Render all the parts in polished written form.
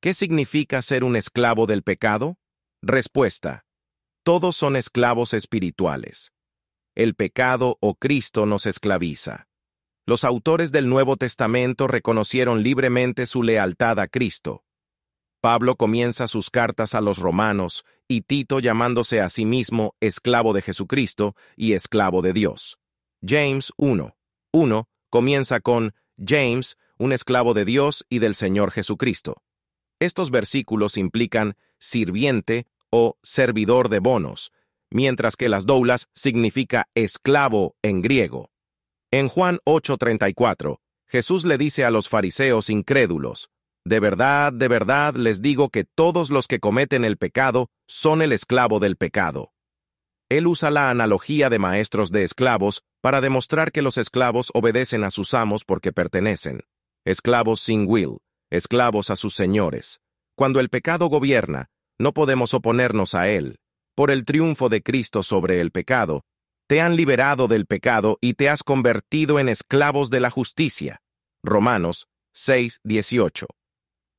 ¿Qué significa ser un esclavo del pecado? Respuesta: todos son esclavos espirituales. El pecado o Cristo nos esclaviza. Los autores del Nuevo Testamento reconocieron libremente su lealtad a Cristo. Pablo comienza sus cartas a los romanos y Tito llamándose a sí mismo esclavo de Jesucristo y esclavo de Dios. James 1:1 comienza con James, un esclavo de Dios y del Señor Jesucristo. Estos versículos implican sirviente o servidor de bonos, mientras que las doulas significa esclavo en griego. En Juan 8:34, Jesús le dice a los fariseos incrédulos: de verdad les digo que todos los que cometen el pecado son el esclavo del pecado. Él usa la analogía de maestros de esclavos para demostrar que los esclavos obedecen a sus amos porque pertenecen. Esclavos sin will, esclavos a sus señores. Cuando el pecado gobierna, no podemos oponernos a él. Por el triunfo de Cristo sobre el pecado, te han liberado del pecado y te has convertido en esclavos de la justicia. Romanos 6:18.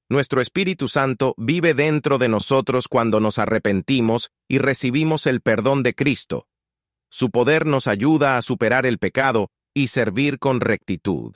Nuestro Espíritu Santo vive dentro de nosotros cuando nos arrepentimos y recibimos el perdón de Cristo. Su poder nos ayuda a superar el pecado y servir con rectitud.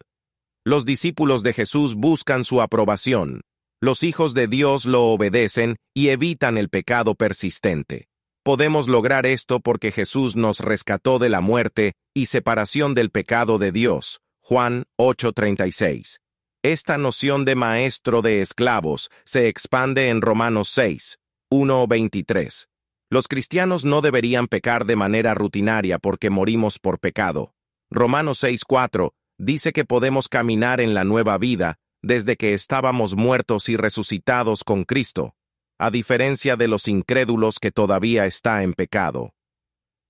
Los discípulos de Jesús buscan su aprobación. Los hijos de Dios lo obedecen y evitan el pecado persistente. Podemos lograr esto porque Jesús nos rescató de la muerte y separación del pecado de Dios. Juan 8:36. Esta noción de maestro de esclavos se expande en Romanos 6:1-23. Los cristianos no deberían pecar de manera rutinaria porque morimos por pecado. Romanos 6:4 dice que podemos caminar en la nueva vida desde que estábamos muertos y resucitados con Cristo, a diferencia de los incrédulos que todavía está en pecado.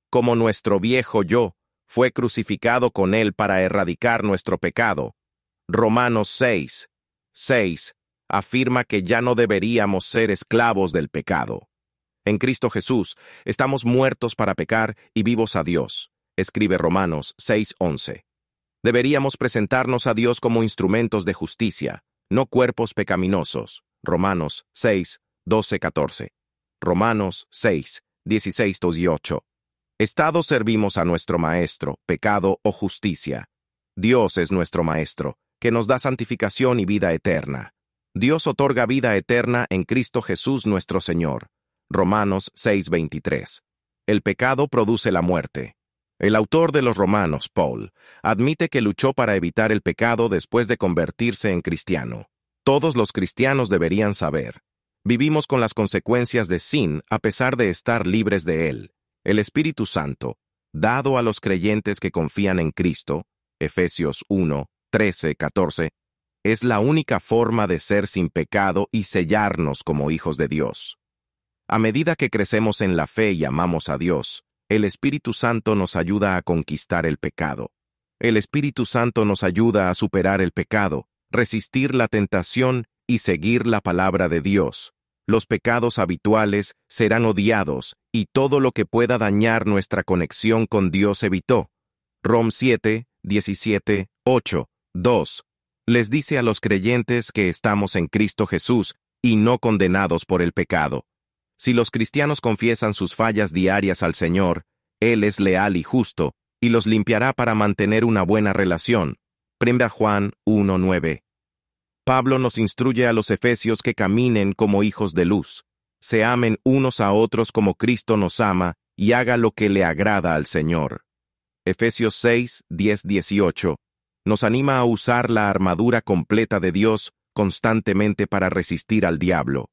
Como nuestro viejo yo fue crucificado con él para erradicar nuestro pecado, Romanos 6:6 afirma que ya no deberíamos ser esclavos del pecado. En Cristo Jesús estamos muertos para pecar y vivos a Dios, escribe Romanos 6:11. Deberíamos presentarnos a Dios como instrumentos de justicia, no cuerpos pecaminosos. Romanos 6:12-14. Romanos 6:16-18. Estado servimos a nuestro Maestro, pecado o justicia. Dios es nuestro Maestro, que nos da santificación y vida eterna. Dios otorga vida eterna en Cristo Jesús nuestro Señor. Romanos 6:23. El pecado produce la muerte. El autor de los Romanos, Paul, admite que luchó para evitar el pecado después de convertirse en cristiano. Todos los cristianos deberían saber. Vivimos con las consecuencias de sin a pesar de estar libres de él. El Espíritu Santo, dado a los creyentes que confían en Cristo, Efesios 1:13-14, es la única forma de ser sin pecado y sellarnos como hijos de Dios. A medida que crecemos en la fe y amamos a Dios, el Espíritu Santo nos ayuda a conquistar el pecado. El Espíritu Santo nos ayuda a superar el pecado, resistir la tentación y seguir la palabra de Dios. Los pecados habituales serán odiados y todo lo que pueda dañar nuestra conexión con Dios evitó. Rom 7:17-8:2 les dice a los creyentes que estamos en Cristo Jesús y no condenados por el pecado. Si los cristianos confiesan sus fallas diarias al Señor, Él es leal y justo, y los limpiará para mantener una buena relación. 1 Juan 1:9. Pablo nos instruye a los efesios que caminen como hijos de luz, se amen unos a otros como Cristo nos ama y haga lo que le agrada al Señor. Efesios 6:10-18 nos anima a usar la armadura completa de Dios constantemente para resistir al diablo.